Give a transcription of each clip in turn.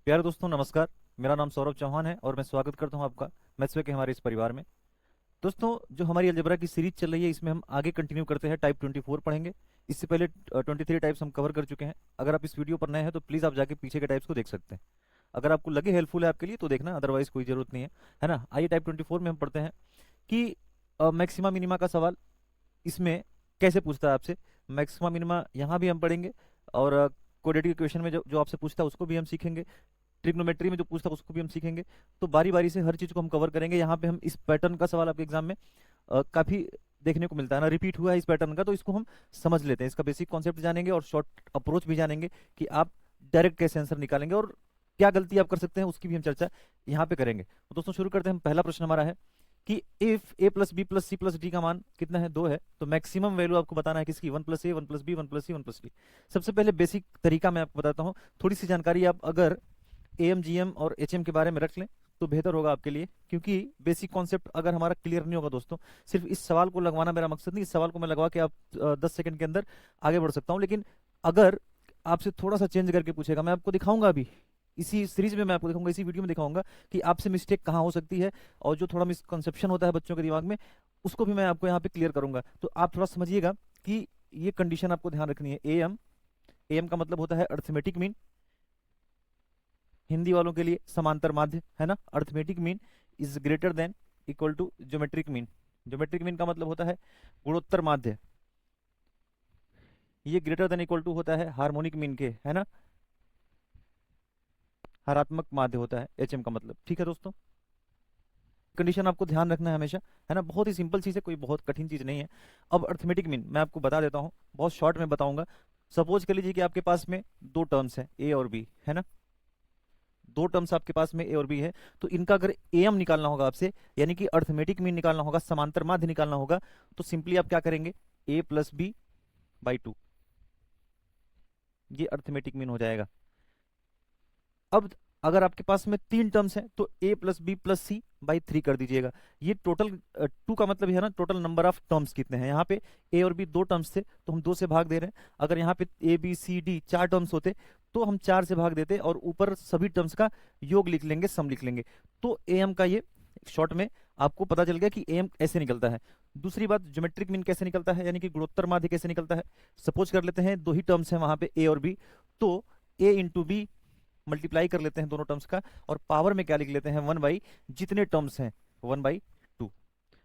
प्यारे दोस्तों नमस्कार। मेरा नाम सौरभ चौहान है और मैं स्वागत करता हूं आपका मैथ्स के हमारे इस परिवार में। दोस्तों, जो हमारी अलजेब्रा की सीरीज चल रही है इसमें हम आगे कंटिन्यू करते हैं, टाइप 24 पढ़ेंगे। इससे पहले 23 टाइप्स हम कवर कर चुके हैं। अगर आप इस वीडियो पर नए हैं तो प्लीज़ आप जाके पीछे के टाइप्स को देख सकते हैं। अगर आपको लगे हेल्पफुल है आपके लिए तो देखना, अदरवाइज कोई ज़रूरत नहीं है ना। आइए टाइप 24 में हम पढ़ते हैं कि मैक्सिमा मिनिमा का सवाल इसमें कैसे पूछता है आपसे। मैक्सिमा मिनिमा यहाँ भी हम पढ़ेंगे और क्वाड्रेटिक इक्वेशन में जो जो आपसे पूछता है उसको भी हम सीखेंगे। ट्रिग्नोमेट्री में जो पूछता है उसको भी हम सीखेंगे। तो बारी बारी से हर चीज को हम कवर करेंगे। यहाँ पे हम इस पैटर्न का सवाल आपके एग्जाम में काफी देखने को मिलता है ना, रिपीट हुआ है इस पैटर्न का, तो इसको हम समझ लेते हैं। इसका बेसिक कॉन्सेप्ट जानेंगे और शॉर्ट अप्रोच भी जानेंगे कि आप डायरेक्ट कैसे आंसर निकालेंगे और क्या गलती आप कर सकते हैं उसकी भी हम चर्चा यहाँ पे करेंगे। तो दोस्तों शुरू करते हैं। पहला प्रश्न हमारा है कि if a plus b plus c plus d का मान कितना है, 2 है, तो मैक्सिमम वैल्यू आपको बताना है किसकी, 1 प्लस ए 1 प्लस बी 1 प्लस सी 1 प्लस डी। सबसे पहले बेसिक तरीका मैं आपको बताता हूँ। थोड़ी सी जानकारी आप अगर एम जी एम और एच एम के बारे में रख लें तो बेहतर होगा आपके लिए, क्योंकि बेसिक कॉन्सेप्ट अगर हमारा क्लियर नहीं होगा दोस्तों, सिर्फ इस सवाल को लगवाना मेरा मकसद नहीं। इस सवाल को मैं लगवा के आप 10 सेकंड के अंदर आगे बढ़ सकता हूँ, लेकिन अगर आपसे थोड़ा सा चेंज करके पूछेगा, मैं आपको दिखाऊंगा अभी इसी सीरीज में, मैं आपको दिखाऊंगा, इसी वीडियो में दिखाऊंगा कि आपसे मिस्टेक कहाँ हो सकती है और जो थोड़ा मिसकंसेप्शन होता है बच्चों के दिमाग में उसको भी मैं आपको यहाँ पे क्लियर करूंगा। तो आप थोड़ा समझिएगा कि ये कंडीशन आपको ध्यान रखनी है। ए एम का मतलब होता है अर्थमेटिक मीन, हिंदी वालों के लिए समांतर माध्य है ना। Arithmetic mean is greater than equal to geometric mean. Geometric mean का मतलब होता है गुणोत्तर माध्य, ये ग्रेटर देन इक्वल टू होता है हार्मोनिक मीन के, है ना, हरात्मक माध्य होता है एच एम का मतलब। ठीक है दोस्तों, कंडीशन आपको ध्यान रखना है हमेशा, है ना। बहुत ही सिंपल चीज है, कोई बहुत कठिन चीज नहीं है। अब अर्थमेटिक मीन मैं आपको बता देता हूँ, बहुत शॉर्ट में बताऊंगा। सपोज कर लीजिए कि आपके पास में दो टर्म्स है ए और बी, है ना। दो टर्म्स आपके पास में ए और बी है, तो इनका अगर एम निकालना होगा आपसे, यानी कि अर्थमेटिक मीन निकालना होगा, समांतर माध्य निकालना होगा, तो सिंपली आप क्या करेंगे, ए प्लस बी बाई 2, ये अर्थमेटिक मीन हो जाएगा। अब अगर आपके पास में तीन टर्म्स हैं तो a plus b plus c by 3 कर दीजिएगा। ये टोटल 2 का मतलब है ना, टोटल नंबर ऑफ टर्म्स कितने हैं। यहाँ पे ए और बी दो टर्म्स थे तो हम 2 से भाग दे रहे हैं। अगर यहाँ पे a b c d 4 terms होते तो हम 4 से भाग देते और ऊपर सभी टर्म्स का योग लिख लेंगे, सम लिख लेंगे। तो ए एम का ये शॉर्ट में आपको पता चल गया कि ए एम ऐसे निकलता है। दूसरी बात, ज्योमेट्रिक मीन कैसे निकलता है, यानी कि गुणोत्तर माध्य कैसे निकलता है। सपोज कर लेते हैं दो ही टर्म्स हैं वहां पे ए और बी, तो ए इंटू बी मल्टीप्लाई कर लेते हैं दोनों टर्म्स का, और पावर में क्या लिख लेते हैं, 1 बाई जितने टर्म्स हैं 1 बाई 2,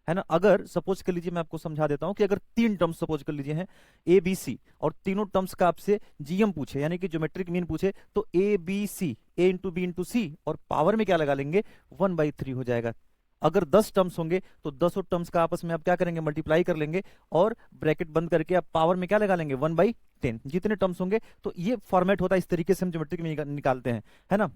है ना। अगर सपोज कर लीजिए, मैं आपको समझा देता हूं कि अगर तीन टर्म्स सपोज कर लीजिए हैं ए बी सी, और तीनों टर्म्स का आपसे जीएम पूछे यानी कि ज्योमेट्रिक मीन पूछे, तो a b c, a into b into c, और पावर में क्या लगा लेंगे, 1/3 हो जाएगा। अगर 10 टर्म्स होंगे तो 10 टर्म्स का आपस में आप क्या करेंगे, मल्टीप्लाई कर लेंगे, और ब्रैकेट बंद करके आप पावर में क्या लगा लेंगे, 1/10 जितने टर्म्स होंगे। तो ये फॉर्मेट होता है, इस तरीके से हम ज्योमेट्रिक में निकालते हैं, है ना।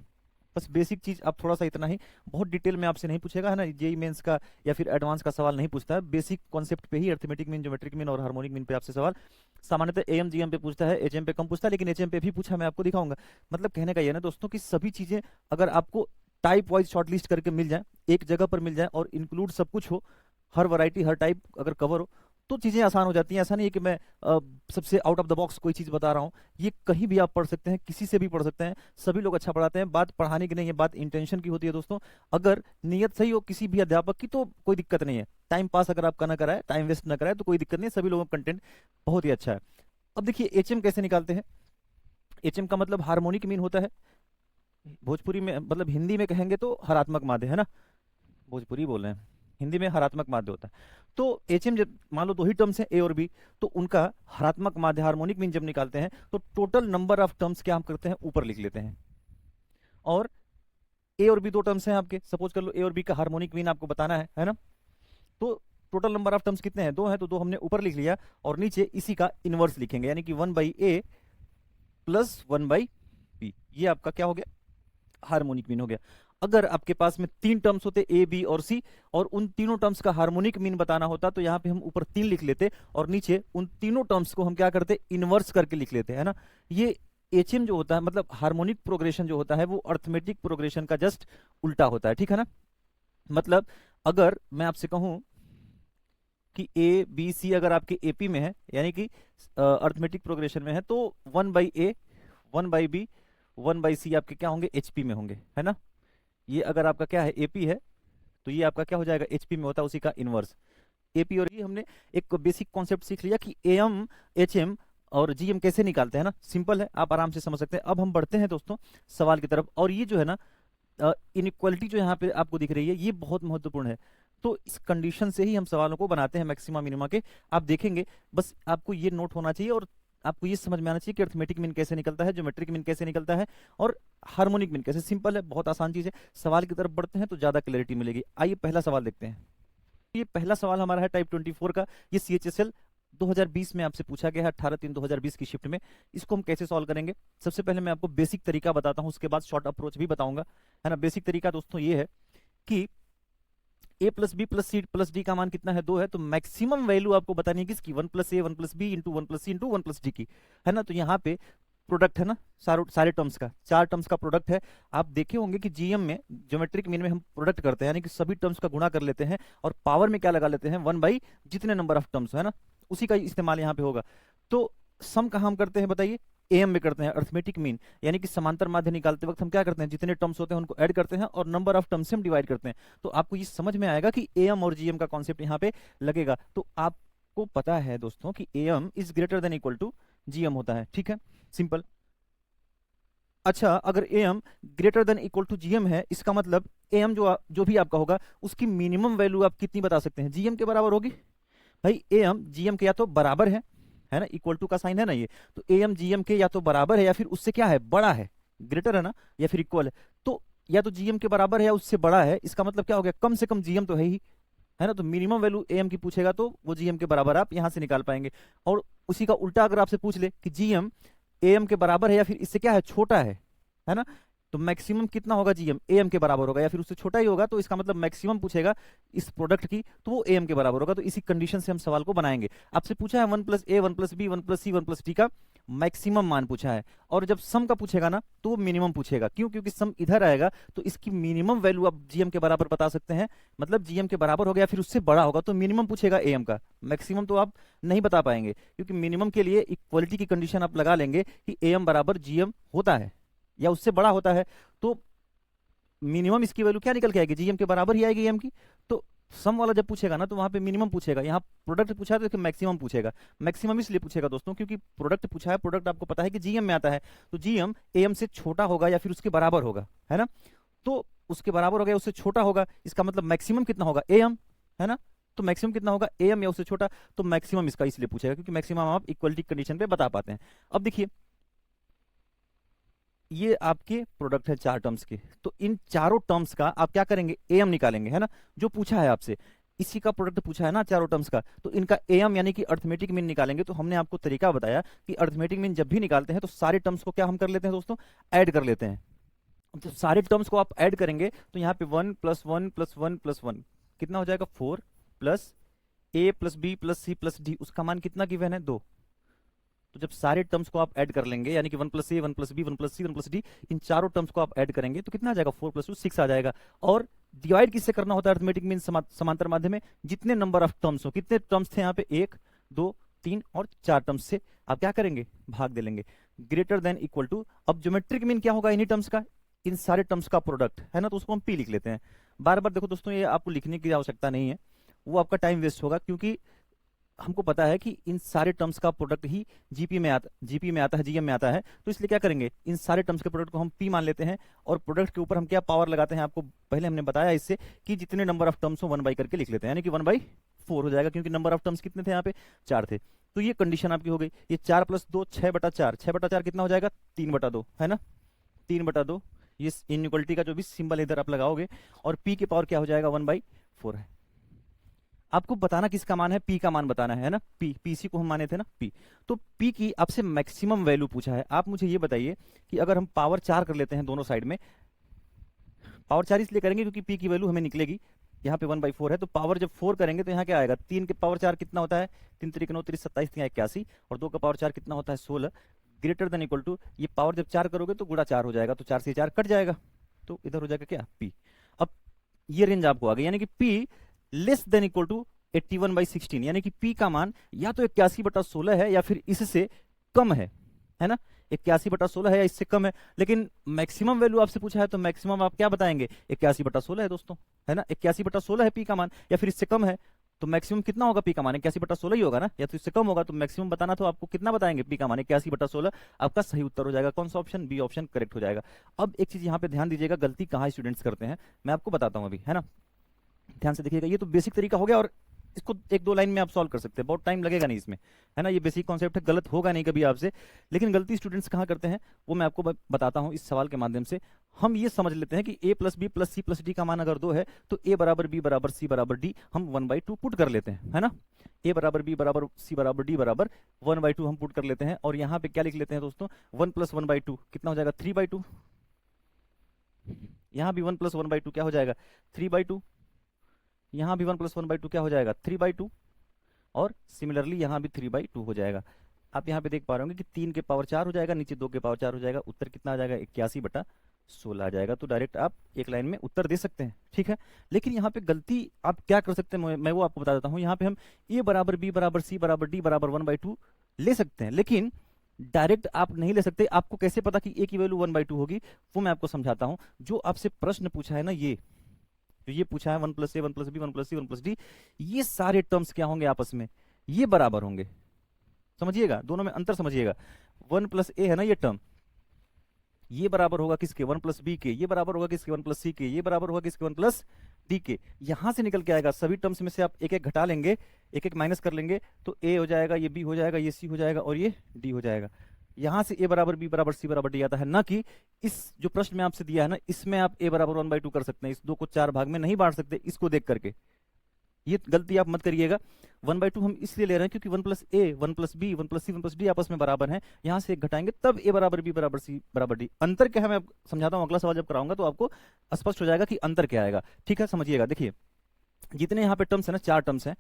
बस बेसिक चीज आप थोड़ा सा इतना ही, बहुत डिटेल में आपसे नहीं पूछेगा, है ना। जेई मेंस का या फिर एडवांस का सवाल नहीं पूछता है, बेसिक कॉन्सेप्ट पे ही, अर्थमेटिक मीन, ज्योमेट्रिक मीन और हार्मोनिक मीन पे आपसे सवाल सामान्यतः एएम जीएम पे पूछता है, एचएम पे कम पूछता है, लेकिन एचएम पे भी पूछा, मैं आपको दिखाऊंगा। मतलब कहने का ये ना दोस्तों कि सभी चीजें अगर आपको टाइप वाइज शॉर्टलिस्ट करके मिल जाए, एक जगह पर मिल जाए और इंक्लूड सब कुछ हो, हर वैरायटी हर टाइप अगर कवर हो, तो चीजें आसान हो जाती हैं। ऐसा नहीं है कि मैं सबसे आउट ऑफ द बॉक्स कोई चीज बता रहा हूँ। ये कहीं भी आप पढ़ सकते हैं, किसी से भी पढ़ सकते हैं, सभी लोग अच्छा पढ़ाते हैं। बात पढ़ाने की नहीं है, बात इंटेंशन की होती है दोस्तों। अगर नीयत सही हो किसी भी अध्यापक की तो कोई दिक्कत नहीं है। टाइम पास अगर आपका ना कराए, टाइम वेस्ट ना कराए, तो कोई दिक्कत नहीं है, सभी लोगों का कंटेंट बहुत ही अच्छा है। अब देखिए एचएम कैसे निकालते हैं। एचएम का मतलब हार्मोनिक मीन होता है, भोजपुरी में मतलब हिंदी में कहेंगे तो हरात्मक माध्य, है ना। भोजपुरी बोल रहे हैं, हिंदी में हरात्मक माध्य होता है। तो एचएम जब मान लो दो ही टर्म्स हैं ए और बी, तो उनका हरात्मक माध्य हार्मोनिक मीन जब निकालते हैं तो टोटल नंबर ऑफ टर्म्स क्या हम करते हैं, ऊपर लिख लेते हैं। और ए और बी दो टर्म्स हैं आपके, सपोज कर लो ए और बी का हार्मोनिक मीन आपको बताना है ना। तो टोटल नंबर ऑफ टर्म्स कितने हैं, दो हैं, तो दो हमने ऊपर लिख लिया, और नीचे इसी का इनवर्स लिखेंगे, यानी कि 1/a प्लस 1/b, ये आपका क्या हो गया, हार्मोनिक मीन हो गया। अगर आपके पास में तीन टर्म्स होते ए बी और सी, और उन तीनों टर्म्स का हार्मोनिक मीन बताना होता, तो यहाँ पे हम ऊपर 3 लिख लेते और नीचे उन तीनों टर्म्स को हम क्या करते, इनवर्स करके लिख लेते, है ना। ये एचएम जो होता है, मतलब हार्मोनिक प्रोग्रेशन जो होता है, वो अर्थमेटिक प्रोग्रेशन का जस्ट उल्टा होता है, ठीक है ना। मतलब अगर मैं आपसे कहूं कि ए बी सी अगर आपके एपी में है, यानी कि अर्थमेटिक प्रोग्रेशन में है, तो 1/a 1/b 1/c आपके क्या होंगे, एचपी में होंगे, है ना। ये अगर आपका क्या है, एपी है, तो ये आपका क्या हो जाएगा, एचपी में होता है, उसी का इनवर्स एपी। और ये हमने एक बेसिक कॉन्सेप्ट सीख लिया कि एम, एचएम और जीएम कैसे निकालते हैं ना, सिंपल है, आप आराम से समझ सकते हैं। अब हम बढ़ते हैं दोस्तों सवाल की तरफ। और ये जो है ना इनइक्वालिटी जो यहाँ पे आपको दिख रही है, ये बहुत महत्वपूर्ण है। तो इस कंडीशन से ही हम सवालों को बनाते हैं मैक्सिमा मिनिमा के। आप देखेंगे, बस आपको ये नोट होना चाहिए और आपको ये समझ में आना चाहिए कि अर्थमेटिक मीन कैसे निकलता है, ज्योमेट्रिक मीन कैसे निकलता है, और हार्मोनिक मीन कैसे। सिंपल है, बहुत आसान चीज है। सवाल की तरफ बढ़ते हैं तो ज्यादा क्लैरिटी मिलेगी। आइए पहला सवाल देखते हैं। ये पहला सवाल हमारा है टाइप 24 का। ये CHSL 2020 में आपसे पूछा गया है, 18/3/2020 की शिफ्ट में। इसको हम कैसे सॉल्व करेंगे, सबसे पहले मैं आपको बेसिक तरीका बताता हूं, उसके बाद शॉर्ट अप्रोच भी बताऊंगा, है ना। बेसिक तरीका दोस्तों ये है कि a plus b plus c plus d का मान कितना है, 2 है। तो मैक्सिमम वैल्यू आपको बतानी है किसकी, 1+a 1+b into 1+c into 1+d की, है ना। तो यहाँ पे प्रोडक्ट है ना, सारे टर्म्स का, 4 टर्म्स का प्रोडक्ट है। आप देखे होंगे कि जीएम में, ज्योमेट्रिक मीन में हम प्रोडक्ट करते हैं, यानी कि सभी टर्म्स का गुणा कर लेते हैं और पावर में क्या लगा लेते हैं, 1 बाई जितने नंबर ऑफ टर्म्स है ना, उसी का इस्तेमाल यहाँ पे होगा। तो सम कहाँ हम करते हैं बताइए, एम में करते हैं, अर्थमेटिक मीन, यानी कि समांतर माध्य निकालते वक्त हम क्या करते हैं, जितने टर्म्स होते हैं उनको ऐड करते हैं और नंबर ऑफ टर्म्स से हम डिवाइड करते हैं। तो आपको ये समझ में आएगा कि एम और जीएम का कॉन्सेप्ट यहाँ पे लगेगा। तो आपको पता है दोस्तों कि M is greater than equal to GM होता है, ठीक है, सिंपल। अच्छा, अगर M greater than equal to GM है, इसका मतलब एम जो भी आपका होगा उसकी मिनिमम वैल्यू आप कितनी बता सकते हैं, जीएम के बराबर होगी। भाई एम जीएम के या तो बराबर है ना, इक्वल टू का साइन है ना ये, तो एम जीएम के या तो बराबर है या फिर उससे क्या है, बड़ा है, ग्रेटर है ना, या फिर इक्वल है। तो या तो जीएम के बराबर है या उससे बड़ा है, इसका मतलब क्या हो गया, कम से कम जीएम तो है ही, है ना। तो मिनिमम वैल्यू एम की पूछेगा तो वो जीएम के बराबर आप यहां से निकाल पाएंगे। और उसी का उल्टा अगर आपसे पूछ ले कि जीएम एम के बराबर है या फिर इससे क्या है, छोटा है ना, तो मैक्सिमम कितना होगा, जीएम एम के बराबर होगा या फिर उससे छोटा ही होगा, तो इसका मतलब मैक्सिमम पूछेगा इस प्रोडक्ट की तो वो एम के बराबर होगा। तो इसी कंडीशन से हम सवाल को बनाएंगे। आपसे पूछा है 1+a 1+b 1+c 1+d का मैक्सिमम मान पूछा है, और जब सम का पूछेगा ना तो वो मिनिमम पूछेगा। क्यों, क्योंकि सम इधर आएगा तो इसकी मिनिमम वैल्यू आप जीएम के बराबर बता सकते हैं, मतलब जीएम के बराबर हो गया फिर उससे बड़ा होगा तो मिनिमम पूछेगा एम का, मैक्सिमम तो आप नहीं बता पाएंगे, क्योंकि मिनिमम के लिए इक्वलिटी की कंडीशन आप लगा लेंगे कि एम बराबर जीएम होता है या उससे बड़ा होता है, तो मिनिमम इसकी वैल्यू क्या निकल के आएगी, जीएम के बराबर ही आएगी एम की। तो सम वाला जब पूछेगा ना तो वहां पे मिनिमम पूछेगा, यहाँ प्रोडक्ट पूछा है तो मैक्सिमम पूछेगा। मैक्सिमम इसलिए पूछेगा दोस्तों क्योंकि प्रोडक्ट पूछा है, प्रोडक्ट आपको पता है कि जीएम में आता है, तो जीएम एम से छोटा होगा या फिर उसके बराबर होगा, है ना। तो उसके बराबर होगा या उससे छोटा होगा, इसका मतलब मैक्सिमम कितना होगा, एम, है ना। तो मैक्सिमम कितना होगा, एम या उससे छोटा, तो मैक्सिमम इसका इसलिए पूछेगा क्योंकि मैक्सिमम आप इक्वलिटी कंडीशन पे बता पाते हैं। अब देखिए ये आपके प्रोडक्ट है 4 टर्म्स के, तो इन चारों टर्म्स का आप क्या करेंगे, एम निकालेंगे, है ना, जो पूछा है आपसे, इसी का प्रोडक्ट पूछा है ना चारों टर्म्स का, तो इनका एम यानी कि अर्थमेटिक मीन निकालेंगे। तो हमने आपको तरीका बताया कि अर्थमेटिक मीन जब भी निकालते हैं तो सारे टर्म्स को क्या हम कर लेते हैं दोस्तों, ऐड कर लेते हैं। तो सारे टर्म्स को आप ऐड करेंगे तो यहाँ पे 1 + 1 + 1 + 1 कितना हो जाएगा, 4 plus a plus b plus c plus d, उसका मान कितना गिवन है, 2। तो जब सारे टर्म्स को आप ऐड कर लेंगे, यानी कि 1+a 1+b 1+c 1+d, इन चारों टर्म्स को आप ऐड करेंगे तो कितना आ जाएगा, 4 + 2 6 आ जाएगा। और डिवाइड किससे करना होता है अर्थमेटिक मीन, समांतर माध्य में जितने नंबर ऑफ टर्म्स हो, कितने टर्म्स थे यहाँ पे, 1 2 3 और 4 टर्म्स से आप क्या करेंगे, भाग दे लेंगे, ग्रेटर देन इक्वल टू। अब ज्योमेट्रिक मीन क्या होगा, इन्हीं टर्म्स का, इन सारे टर्म्स का प्रोडक्ट, है ना, तो उसको हम पी लिख लेते हैं। बार बार देखो दोस्तों, ये आपको लिखने की आवश्यकता नहीं है, वो आपका टाइम वेस्ट होगा, क्योंकि हमको पता है कि इन सारे टर्म्स का प्रोडक्ट ही जीपी में आता है, जीएम में आता है, तो इसलिए क्या करेंगे, इन सारे टर्म्स के प्रोडक्ट को हम पी मान लेते हैं और प्रोडक्ट के ऊपर हम क्या पावर लगाते हैं, आपको पहले हमने बताया इससे कि जितने नंबर ऑफ टर्म्स हो 1 करके लिख लेते हैं, यानी कि 1/4 हो जाएगा, क्योंकि नंबर ऑफ टर्म्स कितने थे यहाँ पे, 4 थे। तो ये कंडीशन आपकी हो गई। ये 4 + 2 6/4, 6/4 कितना हो जाएगा, 3/2, है ना, 3/2। ये इनइक्वालिटी का जो भी सिंबल इधर आप लगाओगे, और पी की पावर क्या हो जाएगा, 1/4 है। आपको बताना किसका मान है, पी का मान बताना है ना, पीसी को हम माने थे ना, पी। तो पी की आपसे मैक्सिमम वैल्यू पूछा है। आप मुझे ये बताइए कि अगर हम पावर 4 कर लेते हैं दोनों साइड में, पावर 4 इसलिए करेंगे क्योंकि पी की वैल्यू हमें निकलेगी, यहाँ पे 1/4 है, तो पावर जब 4 करेंगे तो यहाँ क्या आएगा, 3 के पावर 4 कितना होता है, 3 × 9 = 30 27 × 81, और 2 का पावर 4 कितना होता है, 16, ग्रेटर देन इक्वल टू, ये पावर जब 4 करोगे तो गुणा 4 हो जाएगा, तो 4 से 4 कट जाएगा, तो इधर हो जाएगा क्या, पी। अब ये रेंज आपको आ गई, यानी कि p less than equal to 81/16, यानी कि पी का मान या तो 81/16 है या फिर इससे कम है ना। 81/16 है या इससे कम है, लेकिन मैक्सिमम वैल्यू आपसे पूछा है तो मैक्सिमम आप क्या बताएंगे, 81/16 है दोस्तों, है ना, 81/16 है पी का मान, या फिर इससे कम है तो मैक्सिमम कितना होगा पी का मान, 81/16 ही होगा ना, या तो इससे कम होगा तो मैक्सिमम बताना, तो आपको कितना बताएंगे पी का मान 81/16, आपका सही उत्तर हो जाएगा कौन सा ऑप्शन, बी ऑप्शन करेक्ट हो जाएगा। अब एक चीज यहाँ पे ध्यान दीजिएगा, गलती कहाँ स्टूडेंट्स करते हैं मैं आपको बताता हूँ अभी, है ना, ध्यान से देखिएगा, ये तो बेसिक तरीका हो गया और इसको एक दो लाइन में आप सॉल्व कर सकते हैं, बहुत टाइम लगेगा नहीं इसमें, है ना, ये बेसिक कॉन्सेप्ट है, गलत होगा नहीं कभी आपसे, लेकिन गलती स्टूडेंट्स कहाँ करते हैं वो मैं आपको बताता हूँ इस सवाल के माध्यम से। हम ये समझ लेते हैं कि a plus b plus c plus d का मान अगर 2 है तो a बराबर b बराबर c बराबर d हम 1/2 पुट कर लेते हैं, है ना, a बराबर b बराबर c बराबर d बराबर 1/2 हम पुट कर लेते हैं, और यहाँ पे क्या लिख लेते हैं दोस्तों, 1 प्लस 1/2 कितना हो जाएगा 3/2, यहाँ भी 1 प्लस 1/2 क्या हो जाएगा 3/2, यहाँ भी 1 प्लस 1/2 क्या हो जाएगा 3/2, और सिमिलरली यहाँ भी 3/2 हो जाएगा। आप यहाँ पे देख पा रहे होंगे कि 3 के पावर 4 हो जाएगा, नीचे 2 के पावर 4 हो जाएगा, उत्तर कितना आ जाएगा 81/16 आ जाएगा। तो डायरेक्ट आप एक लाइन में उत्तर दे सकते हैं, ठीक है। लेकिन यहाँ पे गलती आप क्या कर सकते हैं, मैं वो आपको बता देता हूँ। यहाँ पे हम a बराबर b बराबर c बराबर d बराबर 1/2 ले सकते हैं, लेकिन डायरेक्ट आप नहीं ले सकते। आपको कैसे पता कि a की वैल्यू 1/2 होगी, वो मैं आपको समझाता हूँ। जो आपसे प्रश्न पूछा है ना, ये पूछा है 1 प्लस ए 1 प्लस बी 1 प्लस सी 1 प्लस डी, ये सारे टर्म्स क्या होंगे आपस में, ये बराबर होंगे। समझिएगा, दोनों में अंतर समझिएगा। 1 प्लस ए है ना ये टर्म, ये बराबर होगा किसके 1 प्लस बी के, ये बराबर होगा किसके 1 प्लस सी के, ये बराबर होगा किसके 1 प्लस डी के। यहां से निकल के आएगा, सभी टर्म्स में से आप एक एक घटा लेंगे, एक एक माइनस कर लेंगे, तो ए हो जाएगा, ये बी हो जाएगा, ये सी हो जाएगा और ये डी हो जाएगा। यहां से a बराबर b बराबर c बराबर d आता है, ना कि इस जो प्रश्न में आपसे दिया है ना, इसमें आप a बराबर 1/2 कर सकते हैं, इस 2 को 4 भाग में नहीं बांट सकते इसको देख करके। ये गलती आप मत करिएगा। 1/2 हम इसलिए ले रहे हैं क्योंकि 1 प्लस ए 1 प्लस बी 1 प्लस सी 1 प्लस डी आपस में बराबर हैं, यहां से एक घटाएंगे तब a बराबर b बराबर c बराबर d। अंतर क्या है मैं समझाता हूँ, अगला सवाल जब कराऊंगा तो आपको स्पष्ट हो जाएगा कि अंतर क्या आएगा, ठीक है। समझिएगा, देखिए जितने यहाँ पे टर्म्स है ना, 4 टर्म्स हैं,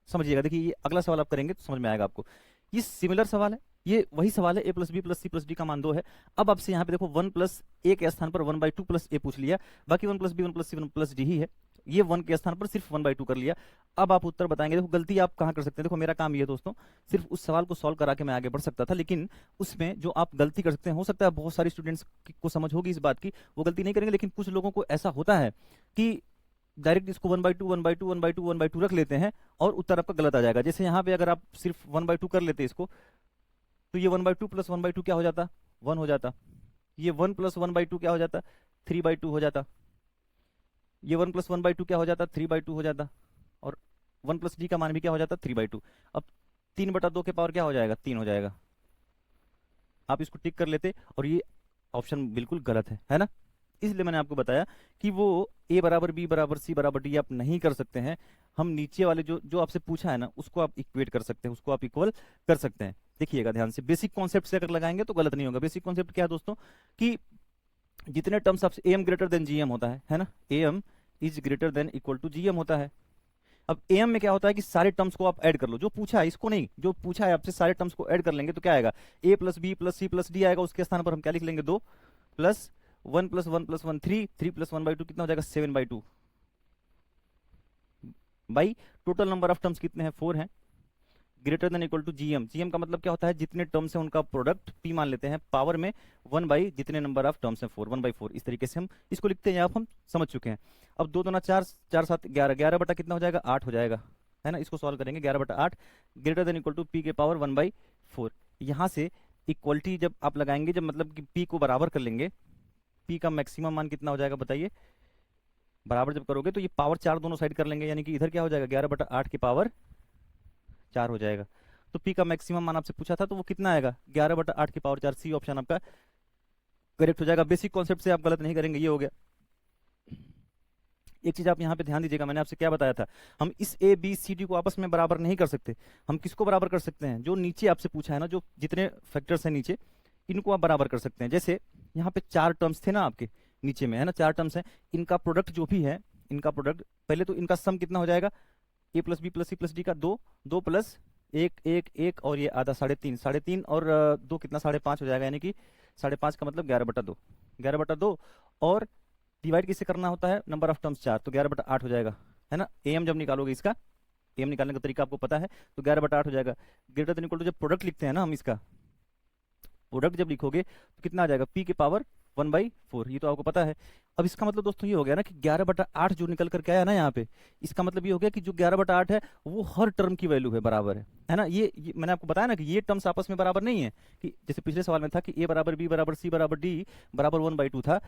समझिएगा। देखिए ये अगला सवाल आप करेंगे तो समझ में आएगा आपको, ये सिमिलर सवाल है, ये वही सवाल है, a plus b plus c plus d का मान 2 है। अब आपसे यहाँ पे देखो 1 प्लस ए के स्थान पर 1/2 प्लस ए पूछ लिया, बाकी 1 प्लस बी 1 प्लस सी 1 प्लस डी ही है, ये 1 के स्थान पर सिर्फ 1/2 कर लिया। अब आप उत्तर बताएंगे। देखो गलती आप कहाँ कर सकते हैं, देखो मेरा काम ये है दोस्तों, सिर्फ उस सवाल को सॉल्व करा के मैं आगे बढ़ सकता था, लेकिन उसमें जो आप गलती कर सकते हैं, हो सकता है बहुत सारी स्टूडेंट्स को समझ होगी इस बात की, वो गलती नहीं करेंगे, लेकिन कुछ लोगों को ऐसा होता है कि डायरेक्ट इसको 1/2 1/2 1/2 1/2 रख लेते हैं और उत्तर आपका गलत आ जाएगा। जैसे यहाँ पे अगर आप सिर्फ 1/2 कर लेते इसको, तो ये 1/2 प्लस 1/2 क्या हो जाता 1 हो जाता, ये 1 प्लस 1/2 क्या हो जाता 3/2 हो जाता, ये 1 प्लस 1/2 क्या हो जाता 3/2 हो जाता, और 1 प्लस डी का मान भी क्या हो जाता 3/2। अब 3/2 के पावर क्या हो जाएगा 3 हो जाएगा। आप इसको टिक कर लेते और ये ऑप्शन बिल्कुल गलत है ना। इसलिए मैंने आपको बताया कि वो a बराबर b बराबर c बराबर d आप नहीं कर सकते हैं। हम नीचे वाले जो जो आपसे पूछा है ना, उसको आप इक्वेट कर सकते हैं, उसको आप इक्वल कर सकते हैं। देखिएगा ध्यान से, बेसिक कॉन्सेप्ट से अगर लगाएंगे तो गलत नहीं होगा। बेसिक कॉन्सेप्ट क्या है दोस्तों, कि जितने टर्म्स आपसे am ग्रेटर देन gm होता है ना, am is greater than equal to gm होता है। अब am में क्या होता है कि सारे टर्म्स को आप ऐड कर लो, जो पूछा है इसको नहीं, जो पूछा है आपसे सारे टर्म्स को ऐड कर लेंगे तो क्या आएगा a plus b plus c plus d आएगा, उसके स्थान पर हम क्या लिख लेंगे 2 प्लस 1 प्लस 1 प्लस 1 3 3 प्लस 1/2 कितना हो जाएगा 7/2 by total number of terms कितने हैं 4 हैं, greater than equal to GM. GM का मतलब क्या होता है, जितने टर्म्स हैं उनका प्रोडक्ट p मान लेते हैं, पावर में 1 बाई जितने नंबर ऑफ टर्म्स हैं 4 1/4। इस तरीके से हम इसको लिखते हैं, आप हम समझ चुके हैं। अब 2 2 4 4 7 11 11 बटा कितना हो जाएगा 8 हो जाएगा, है ना। इसको सॉल्व करेंगे 11/8 greater than equal to p के पावर 1/4। यहाँ से इक्वलिटी जब आप लगाएंगे, जब मतलब कि p को बराबर कर लेंगे, p का मैक्सिमम मान कितना हो जाएगा बताइए, बराबर जब करोगे तो ये पावर 4 दोनों साइड कर लेंगे, यानी कि इधर क्या हो जाएगा 11/8 की पावर 4 हो जाएगा। तो p का मैक्सिमम मान आपसे पूछा था तो वो कितना आएगा 11/8 की पावर 4। सी ऑप्शन आपका करेक्ट हो जाएगा। बेसिक कॉन्सेप्ट से आप गलत नहीं करेंगे, ये हो गया। एक चीज आप यहाँ पे ध्यान दीजिएगा, मैंने आपसे क्या बताया था, हम इस a b c d को आपस में बराबर नहीं कर सकते। हम किसको बराबर कर सकते हैं, जो नीचे आपसे पूछा है ना, जो जितने फैक्टर्स हैं नीचे, इनको आप बराबर कर सकते हैं। जैसे यहाँ पे 4 टर्म्स थे ना आपके नीचे में, है ना, 4 टर्म्स हैं, इनका प्रोडक्ट जो भी है, इनका प्रोडक्ट पहले तो इनका सम कितना हो जाएगा a plus b plus c plus d का 2 2 प्लस 1 1 1 और ये आधा 3.5 3.5 और 2 कितना 5.5 हो जाएगा, यानी कि 5.5 का मतलब 11/2 11/2। और डिवाइड किससे करना होता है, नंबर ऑफ टर्म्स 4, तो 11/8 हो जाएगा, है ना। am जब निकालोगे, इसका am निकालने का तरीका आपको पता है, तो 11/8 हो जाएगा। ग्रेटर देन इक्वल टू जब प्रोडक्ट लिखते हैं ना हम इसका, प्रोडक्ट जब लिखोगे तो कितना आ जाएगा, p के पावर 1/4, ये तो आपको पता है। अब इसका मतलब दोस्तों ये हो गया ना कि 11/8 जो निकल करके आया ना यहाँ पे, इसका मतलब ये हो गया कि जो 11/8 है वो हर टर्म की वैल्यू है, बराबर है ना। ये मैंने आपको बताया ना कि ये टर्म्स आपस में बराबर नहीं है, कि जैसे पिछले सवाल में था कि a बराबर b बराबर c बराबर d बराबर 1/2 था,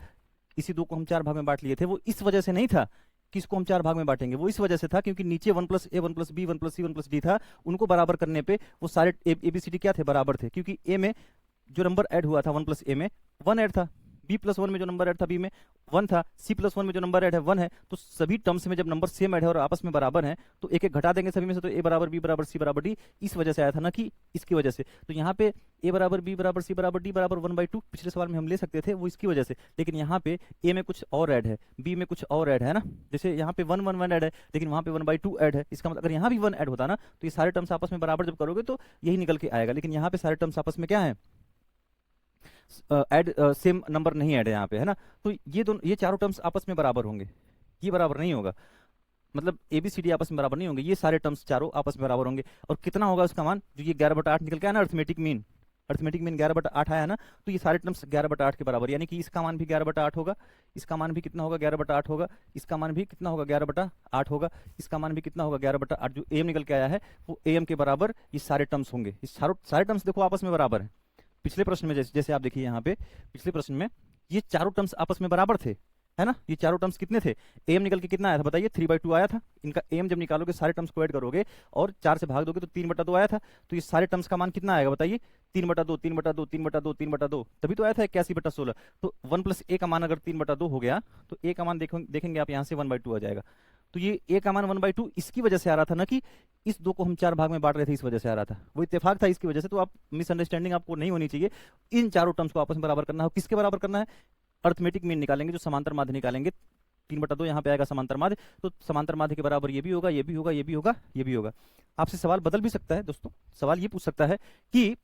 इसी दो को हम 4 भाग में बांट लिए थे, वो इस वजह से नहीं था कि इसको हम 4 भाग में बांटेंगे, वो इस वजह से था क्योंकि नीचे 1+a 1+b 1+c 1+d था, उनको बराबर करने पे वो सारे ABCD क्या थे, बराबर थे, क्योंकि a में जो नंबर ऐड हुआ था 1+a में 1 ऐड था, b+1 में जो नंबर ऐड था b में 1 था, c+1 में जो नंबर ऐड है 1 है। तो सभी टर्म्स में जब नंबर सेम ऐड है और आपस में बराबर हैं तो एक एक घटा देंगे सभी में से, तो a बराबर b बराबर c बराबर d इस वजह से आया था ना कि इसकी वजह से। तो यहाँ पे a बराबर b बराबर c बराबर d बराबर 1/2 पिछले सवाल में हम ले सकते थे, वो इसकी वजह से। लेकिन यहाँ पे a में कुछ और ऐड है, b में कुछ और ऐड है ना, जैसे यहाँ पे 1 1 1 ऐड है लेकिन वहाँ पे 1/2 ऐड है, इसका मतलब अगर यहाँ भी 1 ऐड होता ना तो ये सारे टर्म्स आपस में बराबर जब करोगे तो यही निकल के आएगा। लेकिन यहाँ पे सारे टर्म्स आपस में क्या है, ऐड सेम नंबर नहीं ऐड है यहाँ पे, है ना। तो ये चारों टर्म्स आपस में बराबर होंगे, ये बराबर नहीं होगा, मतलब ABCD आपस में बराबर नहीं होंगे, ये सारे टर्म्स चारों आपस में बराबर होंगे। और कितना होगा उसका मान, जो ये 11/8 निकल के आया ना, अर्थमेटिक मीन 11/8 आया ना, तो ये सारे टर्म्स 11/8 के बराबर, यानी कि इसका मान भी 11/8 होगा, इसका मान भी कितना होगा, 11/8 होगा, इसका मान भी कितना होगा, 11/8 होगा, इसका मान भी कितना होगा, 11/8। जो AM निकल के आया है वो AM के बराबर ये सारे टर्म्स होंगे। ये सारे टर्म्स देखो आपस में बराबर है। पिछले प्रश्न में जैसे आप देखिए यहाँ पे, पिछले प्रश्न में ये चारों टर्म्स आपस में बराबर थे, है ना। ये चारों टर्म्स कितने थे, AM निकल के कितना आया था बताइए, 3/2 आया था। इनका AM जब निकालोगे सारे टर्म्स को ऐड करोगे और 4 से भाग दोगे तो 3/2 आया था। तो ये सारे टर्म्स का मान कितना आएगा बताइए, 3/2 3/2 3/2 3/2, तभी तो आया था 81/16। तो 1+a का मान अगर 3/2 हो गया तो a का मान देखेंगे आप यहाँ से 1/2 आ जाएगा। तो ये a का मान 1/2 इसकी वजह से आ रहा था ना कि इस दो को हम 4 भाग में बांट रहे थे, इस वजह से आ रहा था, वो इत्तेफाक था इसकी वजह से। तो आप मिसअंडरस्टैंडिंग आपको नहीं होनी चाहिए, इन चारों टर्म्स को आपस में बराबर करना है। किसके बराबर करना है, अर्थमेटिक मीन निकालेंगे, जो समांतर माध्य निकालेंगे, 3/2 यहाँ पे आएगा समांतर माध्य, तो समांतर माध्य के बराबर ये भी होगा, ये भी होगा, ये भी होगा, ये भी होगा। आपसे सवाल बदल भी सकता है दोस्तों, सवाल ये पूछ सकता है कि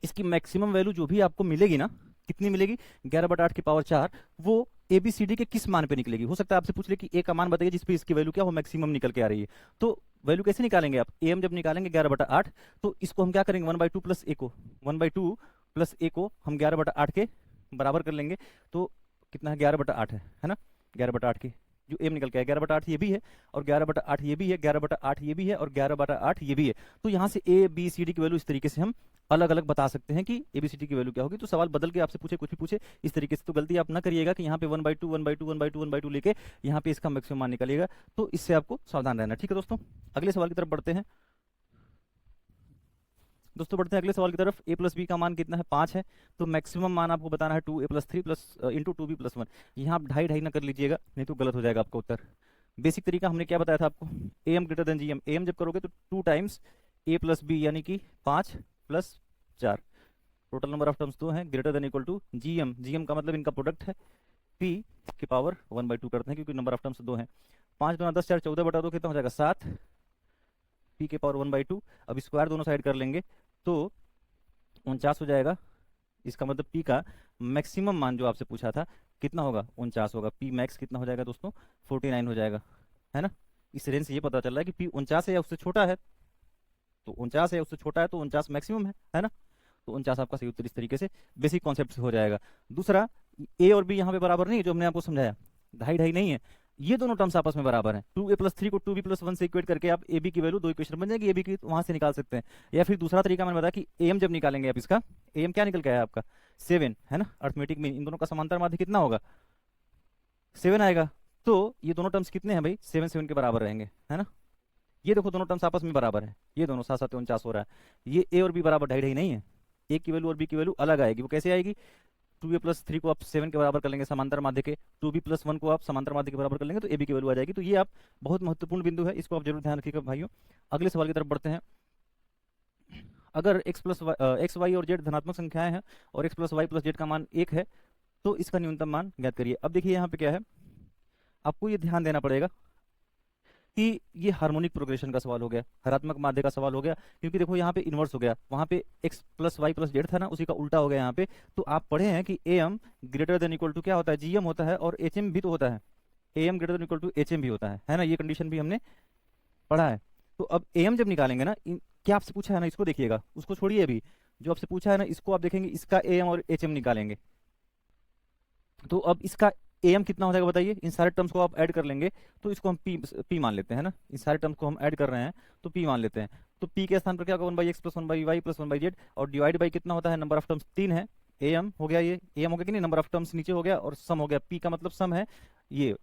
इसकी मैक्सिमम वैल्यू जो भी आपको मिलेगी ना, कितनी मिलेगी, 11/8 की पावर 4, वो ABCD के किस मान पे निकलेगी। हो सकता है आपसे पूछ ले कि a का मान बताइए जिस पे इसकी वैल्यू क्या हो, मैक्सिमम निकल के आ रही है। तो वैल्यू कैसे निकालेंगे आप, AM जब निकालेंगे 11/8 तो इसको हम क्या करेंगे, 1/2 प्लस a को 1/2 प्लस a को हम 11/8 के बराबर कर लेंगे। तो कितना है, 11/8 है ना, 11/8 की जो m निकल के आया, 11/8 ये भी है और 11/8 ये भी है, 11/8 ये भी है और 11/8 ये भी है। तो यहाँ से ABCD की वैल्यू इस तरीके से हम अलग अलग बता सकते हैं कि ABCD की वैल्यू क्या होगी। तो सवाल बदल के आपसे पूछे, कुछ भी पूछे इस तरीके से, तो गलती आप ना करिएगा कि यहाँ पे 1/2 1/2 1/2 1/2 लेके यहाँ पे इसका मैक्सिमम मान निकालिएगा। तो इससे आपको सावधान रहना, ठीक है दोस्तों। अगले सवाल की तरफ बढ़ते हैं दोस्तों, बढ़ते हैं अगले सवाल की तरफ। a+b का मान कितना है, 5 है, तो मैक्सिमम मान आपको बताना है 2a+3 प्लस इंटू 2b+1। यहाँ आप ढाई ढाई ना कर लीजिएगा, नहीं तो गलत हो जाएगा आपका उत्तर। बेसिक तरीका हमने क्या बताया था आपको, am greater then gm, am जब करोगे तो 2 टाइम्स a+b यानी कि 5 + 4, टोटल नंबर ऑफ टर्म्स 2 हैं, greater than equal to gm, gm का मतलब इनका प्रोडक्ट है, p की पावर 1/2 करते हैं क्योंकि नंबर ऑफ टर्म्स 2 हैं। 5 × 10 4 14/2 कितना हो जाएगा, 7, p के पावर 1/2। अब स्क्वायर दोनों साइड कर लेंगे तो 49 हो जाएगा। इसका मतलब p का मैक्सिमम मान जो आपसे पूछा था कितना होगा, 49 होगा। p मैक्स कितना हो जाएगा दोस्तों, 49 हो जाएगा, है ना। इस रेंज से ये पता चल रहा है कि p 49 है या उससे छोटा है, तो 49 है उससे छोटा है तो 49 मैक्सिमम है ना। तो 49 आपका सही उत्तर इस तरीके से बेसिक कॉन्सेप्ट से हो जाएगा। दूसरा, a और b यहाँ पे बराबर नहीं है, जो हमने आपको समझाया, ढाई ढाई नहीं है, ये दोनों टर्म्स आपस में बराबर हैं। 2a+3 को 2b+1 से इक्वेट करके आप ab की वैल्यू, दो इक्वेशन बन जाएगी ab की, वहां से निकाल सकते हैं। या फिर दूसरा तरीका मैंने बताया कि am जब निकालेंगे आप, इसका am क्या निकल के आया आपका, 7, है ना। अर्थमेटिक में इन दोनों का समांतर माध्य कितना होगा, 7 आएगा। तो ये दोनों टर्म्स कितने हैं भाई, 7 7 के बराबर रहेंगे, है ना। ये देखो दोनों टर्म्स आपस में बराबर है, ये दोनों 7 7 49 हो रहा है। ये a और b बराबर ढाई ढाई नहीं है, a की वैल्यू और b की वैल्यू अलग आएगी। वो कैसे आएगी, 2a+3 को आप 7 के बराबर कर लेंगे समांतर माध्य के, 2b+1 को आप समांतर माध्य के बराबर कर लेंगे तो ab की वैल्यू आ जाएगी। तो ये आप बहुत महत्वपूर्ण बिंदु है, इसको आप जरूर ध्यान रखिएगा भाइयों। अगले सवाल की तरफ बढ़ते हैं। अगर x y और z धनात्मक संख्याएं हैं और x + y + z का मान 1 है तो इसका न्यूनतम मान ज्ञात करिए। अब देखिए यहाँ पे क्या है, आपको ये ध्यान देना पड़ेगा कि ये हार्मोनिक प्रोग्रेशन का सवाल हो गया, हरात्मक माध्य का सवाल हो गया, क्योंकि देखो यहाँ पे इन्वर्स हो गया, वहाँ पे x + y + z था ना, उसी का उल्टा हो गया यहाँ पे। तो आप पढ़े हैं कि am greater than equal to क्या होता है, gm होता है, और hm भी तो होता है, am greater than equal to hm भी होता है ना। ये कंडीशन भी हमने पढ़ा है। तो अब am जब निकालेंगे ना, क्या आपसे पूछा है ना, इसको देखिएगा, उसको छोड़िए अभी। जो आपसे पूछा है ना, इसको आप देखेंगे, इसका एम और एच एम निकालेंगे। तो अब इसका एम कितना हो जाएगा बताइए, इन सारे टर्म्स को आप ऐड कर लेंगे तो इसको हम पी मान लेते हैं ना, इन सारे टर्म्स को हम ऐड कर रहे हैं तो पी मान लेते हैं। तो पी के स्थान पर क्या होगा, 1/x plus 1/y plus 1/z, और डिवाइड बाई कितना होता है, नंबर ऑफ टर्म्स 3 है, एम हो गया, ये एम हो गया कि नहीं, नंबर ऑफ टर्म्स नीचे हो गया, और सम हो गया, पी का मतलब सम है, ये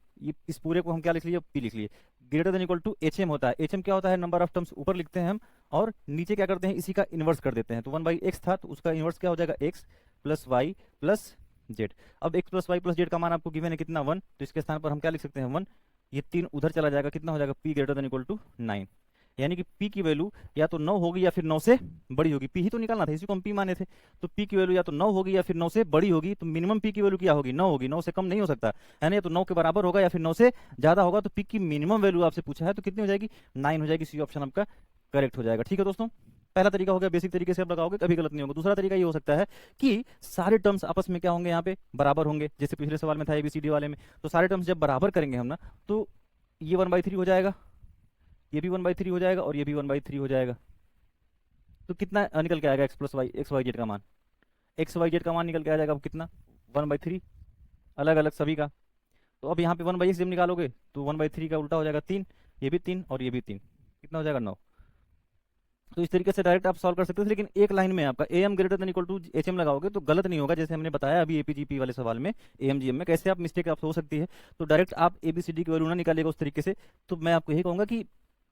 इस पूरे को हम क्या लिख लिए, पी लिख लिए। Greater than equal to H M होता है, एच एम क्या होता है, नंबर ऑफ टर्म्स ऊपर लिखते हैं हम, और नीचे क्या करते हैं, इसी का इन्वर्स कर देते हैं। तो 1/x था तो उसका इन्वर्स क्या हो जाएगा, x plus y plus z. अब x plus y plus z का मान आपको गिवन है कितना, 1, तो इसके स्थान पर हम क्या लिख सकते हैं, 1, ये 3 उधर चला जाएगा, कितना हो जाएगा, p greater than equal to 9, यानी कि p की वैल्यू या तो 9 होगी या फिर 9 से बड़ी होगी, p ही तो निकालना था, इसी को हम p माने थे। तो p की वैल्यू या तो 9 होगी या फिर 9 से बड़ी होगी, तो मिनिमम p की वैल्यू क्या होगी, 9 होगी, 9 से कम नहीं हो सकता है ना, या तो 9 के बराबर होगा या फिर 9 से ज्यादा होगा। तो p की मिनिमम वैल्यू आपसे पूछा है तो कितनी हो जाएगी, 9 हो जाएगी, सी ऑप्शन आपका करेक्ट हो जाएगा। ठीक है दोस्तों, पहला तरीका हो गया, बेसिक तरीके से आप लगाओगे कभी गलत नहीं होगा। दूसरा तरीका ये हो सकता है कि सारे टर्म्स आपस में क्या होंगे, यहाँ पे बराबर होंगे, जैसे पिछले सवाल में था ABCD वाले में। तो सारे टर्म्स जब बराबर करेंगे हम ना, तो ये 1/3 हो जाएगा, ये भी 1/3 हो जाएगा, और ये भी 1/3 हो जाएगा। तो कितना निकल के आएगा, x plus y, x y z का मान, एक्स वाई जेड का मान निकल के आ जाएगा अब कितना, 1/3 अलग अलग सभी का। तो अब यहाँ पे 1/x जब निकालोगे तो 1/3 का उल्टा हो जाएगा 3, ये भी 3 और ये भी 3, कितना हो जाएगा 9। तो इस तरीके से डायरेक्ट आप सॉल्व कर सकते हो, लेकिन एक लाइन में आपका M greater than equal to H M लगाओगे तो गलत नहीं होगा, जैसे हमने बताया अभी एपीजीपी वाले सवाल में, एएमजीएम में कैसे आप मिस्टेक आप हो सकती है। तो डायरेक्ट आप एबीसीडी की वैल्यू ना निकालिएगा उस तरीके से। तो मैं आपको यही कहूंगा कि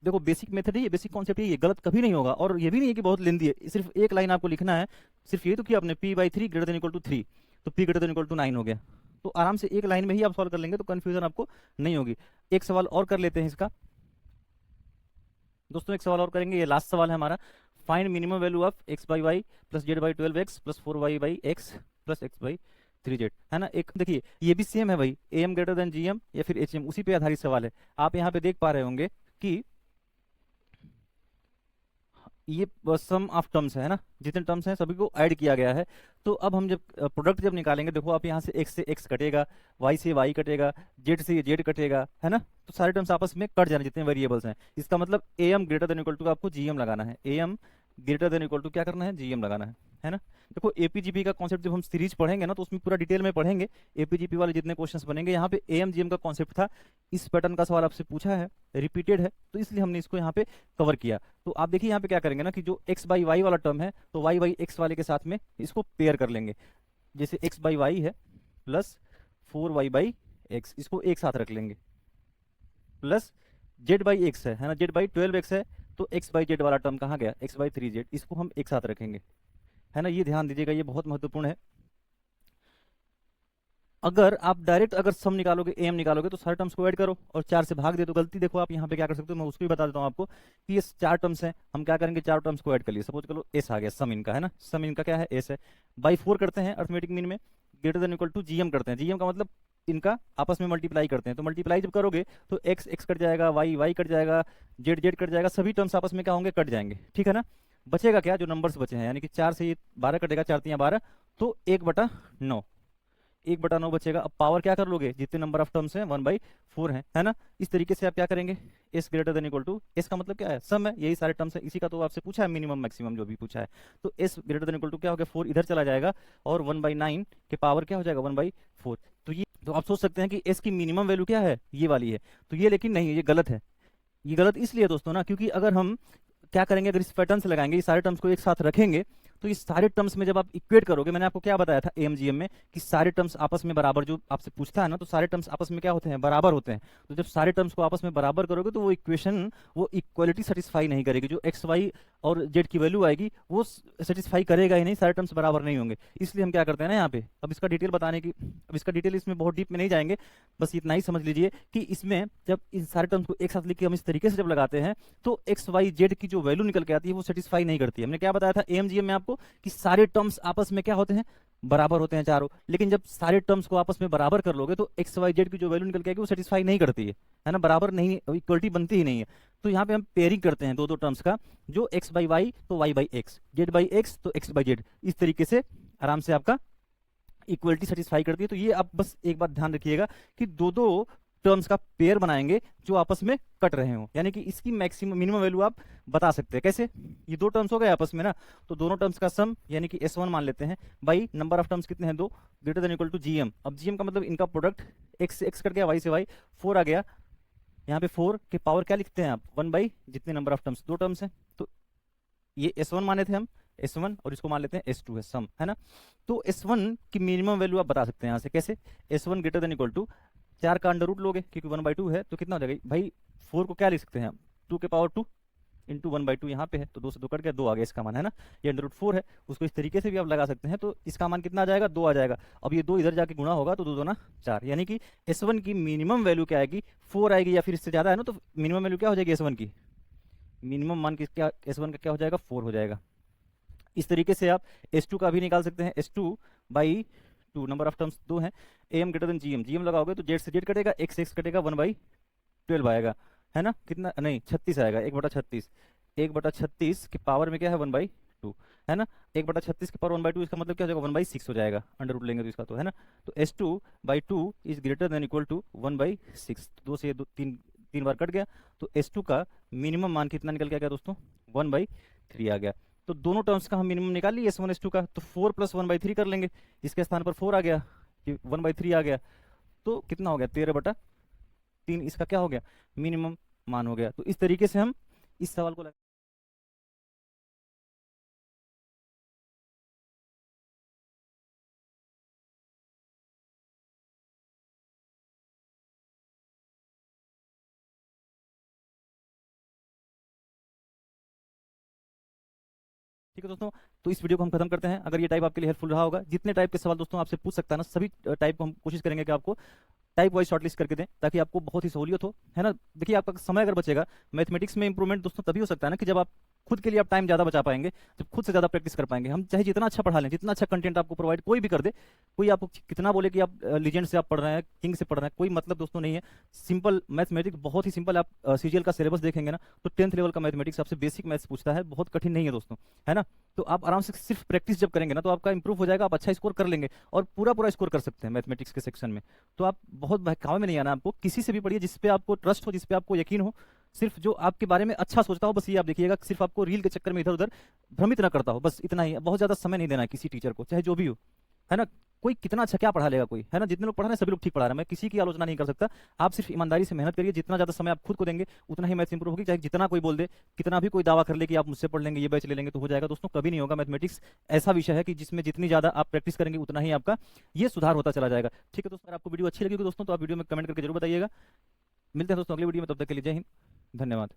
देखो, बेसिक मेथड है ये, बेसिक कॉन्सेप्ट है ये, गलत कभी नहीं होगा, और ये भी नहीं है कि बहुत लेंदी है, सिर्फ एक लाइन आपको लिखना है, सिर्फ ये तो किया आपने, p/3 greater than equal to 3, तो p greater than equal to 9 हो गया। तो आराम से एक लाइन में ही आप सॉल्व कर लेंगे, तो कंफ्यूजन आपको नहीं होगी। एक सवाल और कर लेते हैं इसका दोस्तों, एक सवाल और करेंगे, ये लास्ट सवाल है हमारा। Find minimum value of x/y plus z/12x plus 4y/x plus x/3z, है ना। एक देखिए ये भी सेम है भाई, am ग्रेटर देन gm या फिर hm, उसी पे आधारित सवाल है। आप यहाँ पे देख पा रहे होंगे कि ये सम ऑफ टर्म्स है ना, जितने टर्म्स हैं सभी को ऐड किया गया है। तो अब हम जब प्रोडक्ट जब निकालेंगे, देखो आप यहाँ से x से x कटेगा, y से y कटेगा, z से z कटेगा, है ना। तो सारे टर्म्स आपस में कट जाने जितने वेरिएबल्स हैं। इसका मतलब am greater than equal to आपको gm लगाना है, am greater than equal to क्या करना है, gm लगाना है ना। देखो एपीजीपी का कॉन्सेप्ट जब हम सीरीज पढ़ेंगे ना, तो उसमें पूरा डिटेल में पढ़ेंगे, एपीजीपी वाले जितने क्वेश्चंस बनेंगे। यहाँ पे एम जीएम का कॉन्सेप्ट था, इस पैटर्न का सवाल आपसे पूछा है, रिपीटेड है, तो इसलिए हमने इसको यहाँ पे कवर किया। तो आप देखिए यहाँ पे क्या करेंगे ना, कि जो x/y वाला टर्म है, तो y/x वाले के साथ में इसको पेयर कर लेंगे। जैसे x/y है प्लस 4y/x, इसको एक साथ रख लेंगे, प्लस z/x है ना, z/12x है, तो x/z वाला टर्म कहाँ गया, x/3z, इसको हम एक साथ रखेंगे, है ना। ये ध्यान दीजिएगा, ये बहुत महत्वपूर्ण है। अगर आप डायरेक्ट अगर सम निकालोगे, एम निकालोगे, तो सारे टर्म्स को ऐड करो और 4 से भाग दे। तो गलती देखो आप यहाँ पे क्या कर सकते हो, मैं उसको भी बता देता हूँ आपको कि ये 4 टर्म्स हैं, हम क्या करेंगे, 4 टर्म्स को ऐड कर लिए। सपोज करो एस आ गया, सम इनका है ना, सम इनका क्या है, एस है, बाई 4 करते हैं अर्थमेटिक मीन में, greater than equal to GM करते हैं, जीएम का मतलब इनका आपस में मल्टीप्लाई करते हैं। तो मल्टीप्लाई जब करोगे तो एक्स एक्स कट जाएगा, वाई वाई कट जाएगा, जेड जेड कट जाएगा, सभी टर्म्स आपस में क्या होंगे, कट जाएंगे, ठीक है ना। बचेगा क्या, जो नंबर्स बचे हैं, यानी कि 4 से ये 12 कटेगा, 4×3=12, तो 1/9, 1/9 बचेगा। अब पावर क्या कर लोगे, जितने नंबर ऑफ टर्म्स हैं 1/4 है ना। इस तरीके से आप क्या करेंगे, S greater than equal to, S का मतलब क्या है, सम है, यही सारे टर्म्स है, इसी का तो आपसे पूछा है मिनिमम मैक्सिमम जो भी पूछा है। तो S greater than equal to क्या हो गया, 4 इधर चला जाएगा, और 1/9 के पावर क्या हो जाएगा, 1/4। तो ये तो आप सोच सकते हैं कि एस की मिनिमम वैल्यू क्या है, ये वाली है। तो ये लेकिन नहीं, ये गलत है। ये गलत इसलिए दोस्तों ना, क्योंकि अगर हम क्या करेंगे, अगर इस पैटर्न से लगाएंगे, ये सारे टर्म्स को एक साथ रखेंगे, तो इस सारे टर्म्स में जब आप इक्वेट करोगे, मैंने आपको क्या बताया था एमजीएम में, कि सारे टर्म्स आपस में बराबर, जो आपसे पूछता है ना, तो सारे टर्म्स आपस में क्या होते हैं, बराबर होते हैं। तो जब सारे टर्म्स को आपस में बराबर करोगे, तो वो इक्वेशन, वो इक्वलिटी सेटिस्फाई नहीं करेगी, जो एक्स वाई और जेड की वैल्यू आएगी वो सेटिस्फाई करेगा ही नहीं, सारे टर्म्स बराबर नहीं होंगे। इसलिए हम क्या करते हैं ना यहाँ पे, अब इसका डिटेल बताने की, अब इसका डिटेल इसमें बहुत डीप में नहीं जाएंगे, बस इतना ही समझ लीजिए कि इसमें जब इन सारे टर्म्स को एक साथ लिख के हम इस तरीके से जब लगाते हैं, तो एक्स वाई जेड की जो वैल्यू निकल के आती है वो सेटिस्फाई नहीं करती है। हमने क्या बताया था एमजीएम में आपको, कि सारे टर्म्स आपस में क्या होते हैं, बराबर होते हैं चारों। लेकिन जब सारे टर्म्स को आपस में बराबर कर लोगे, तो एक्स वाई जेड की जो वैल्यू निकल के आएगी वो सेटिस्फाई नहीं करती है ना, बराबर नहीं, इक्वलिटी बनती ही नहीं है। तो यहाँ पे हम पेयरिंग करते हैं दो दो टर्म्स का, जो एक्स बाई वाई तो y by x, z by x तो एक्स बाई जेड, इस तरीके से आराम से आपका इक्वलिटी सेटिस्फाई करती है। तो ये आप बस एक बात ध्यान रखिएगा कि दो दो टर्म्स का पेयर बनाएंगे जो आपस में कट रहे हो, यानी कि इसकी मैक्सिमम मिनिमम वैल्यू आप बता सकते हैं कैसे। ये दो टर्म्स हो गए आपस में ना, तो दोनों टर्म्स का सम यानी कि S1 मान लेते हैं बाई नंबर ऑफ टर्म्स कितने हैं, 2 greater than equal to GM। अब GM का मतलब इनका प्रोडक्ट x से x कट गया, y से y, 4 आ गया। यहाँ पे 4 के पावर क्या लिखते हैं आप, 1 बाई जितने नंबर ऑफ टर्म्स, दो टर्म्स हैं, तो ये S1 माने थे हम, S1, और इसको मान लेते हैं S2 है, सम है ना। तो S1 की मिनिमम वैल्यू आप बता सकते हैं यहाँ से कैसे, S1 greater than equal to 4 का अंडर रूट लोगे क्योंकि 1/2 है, तो कितना हो जाएगा भाई, 4 को क्या लिख सकते हैं हम, 2 के पावर 2 इंटू 1/2 यहाँ पे है, तो 2 से 2 कट गया, 2 आ गया इसका मान है ना। ये अंडर रूट 4 है, उसको इस तरीके से भी आप लगा सकते हैं, तो इसका मान कितना आ जाएगा, 2 आ जाएगा। अब ये 2 इधर जाके गुणा होगा तो 2 2 ना 4, यानी कि S1 की मिनिमम वैल्यू क्या आएगी, 4 आएगी, या फिर इससे ज़्यादा है ना, तो मिनिमम वैल्यू क्या हो जाएगी S1 की, मिनिमम मान की क्या S1 का क्या हो जाएगा, 4 हो जाएगा। इस तरीके से आप S2 का भी निकाल सकते हैं, S2 by 2, number of terms 2 हैं, AM greater then GM, GM लगाओगे तो Z से Z कटेगा, X से X कटेगा, 1/12 आएगा है ना, कितना नहीं 36 आएगा, 1/36, 1/36 की पावर में क्या है 1/2 है ना, 1/36 की पावर 1/2, इसका मतलब क्या हो जाएगा 1/6 हो जाएगा, अंडर रूट लेंगे तो इसका तो है ना। तो S2/2 is greater than equal to 1/6, 2 से 2 तीन बार कट गया, तो S2 का मिनिमम मान कितना निकल के आ गया दोस्तों, 1/3 आ गया। तो दोनों टर्म्स का हम मिनिमम निकाल लिए S1 S2 का, तो 4 + 1/3 कर लेंगे, इसके स्थान पर 4 आ गया, 1/3 आ गया, तो कितना हो गया 13/3, इसका क्या हो गया मिनिमम मान हो गया। तो इस तरीके से हम इस सवाल को ठीक है दोस्तों। तो इस वीडियो को हम खत्म करते हैं। अगर ये टाइप आपके लिए हेल्पफुल रहा होगा, जितने टाइप के सवाल दोस्तों आपसे पूछ सकता है ना, सभी टाइप को हम कोशिश करेंगे कि आपको टाइप वाइज शॉर्टलिस्ट करके दें, ताकि आपको बहुत ही सहूलियत हो, है ना। देखिए आपका समय अगर बचेगा, मैथमेटिक्स में इंप्रूवमेंट दोस्तों तभी हो सकता है ना कि जब आप खुद के लिए आप टाइम ज़्यादा बचा पाएंगे, जब खुद से ज़्यादा प्रैक्टिस कर पाएंगे। हम चाहे जितना अच्छा पढ़ा लें, जितना अच्छा कंटेंट आपको प्रोवाइड कोई भी कर दे, कोई आपको कितना बोले कि आप लीजेंड से आप पढ़ रहे हैं, किंग से पढ़ रहे हैं, कोई मतलब दोस्तों नहीं है। सिंपल मैथमेटिक्स बहुत ही सिंपल, आप CGL का सिलेबस देखेंगे ना, तो 10th लेवल का मैथमेटिक्स आपसे बेसिक मैथ्स पूछता है, बहुत कठिन नहीं है दोस्तों, है ना। तो आप आराम से सिर्फ प्रैक्टिस जब करेंगे ना, तो आपका इंप्रूव हो जाएगा, आप अच्छा स्कोर कर लेंगे, और पूरा पूरा स्कोर कर सकते हैं मैथमेटिक्स के सेक्शन में। तो आप बहुत बहकावे में नहीं आना, आपको किसी से भी पढ़िए जिस पे आपको ट्रस्ट हो, जिस पे आपको यकीन हो, सिर्फ जो आपके बारे में अच्छा सोचता हो, बस ये आप देखिएगा, सिर्फ आपको रील के चक्कर में इधर उधर भ्रमित ना करता हो, बस इतना ही। बहुत ज्यादा समय नहीं देना है किसी टीचर को, चाहे जो भी हो, है ना। कोई कितना अच्छा क्या पढ़ा लेगा कोई, है ना। जितने लोग पढ़ा रहे हैं सभी लोग ठीक पढ़ा रहे हैं, मैं किसी की आलोचना नहीं कर सकता। आप सिर्फ ईमानदारी से मेहनत करिए, जितना ज्यादा समय आप खुद को देंगे उतना ही मैथ्स इंप्रूव होगी। चाहे जितना कोई बोल दे, कितना भी कोई दावा कर ले कि आप मुझसे पढ़ लेंगे, ये बैच ले लेंगे तो हो जाएगा, दोस्तों कभी नहीं होगा। मैथमेटिक्स ऐसा विषय है कि जिसमें जितनी ज्यादा आप प्रैक्टिस करेंगे उतना ही आपका ये सुधार होता चला जाएगा। ठीक है दोस्तों, अगर आपको वीडियो अच्छी लगी दोस्तों, तो आप वीडियो में कमेंट करके जरूर बताइएगा। मिलते हैं दोस्तों अगली वीडियो में, तब तक के लिए जय हिंद, धन्यवाद।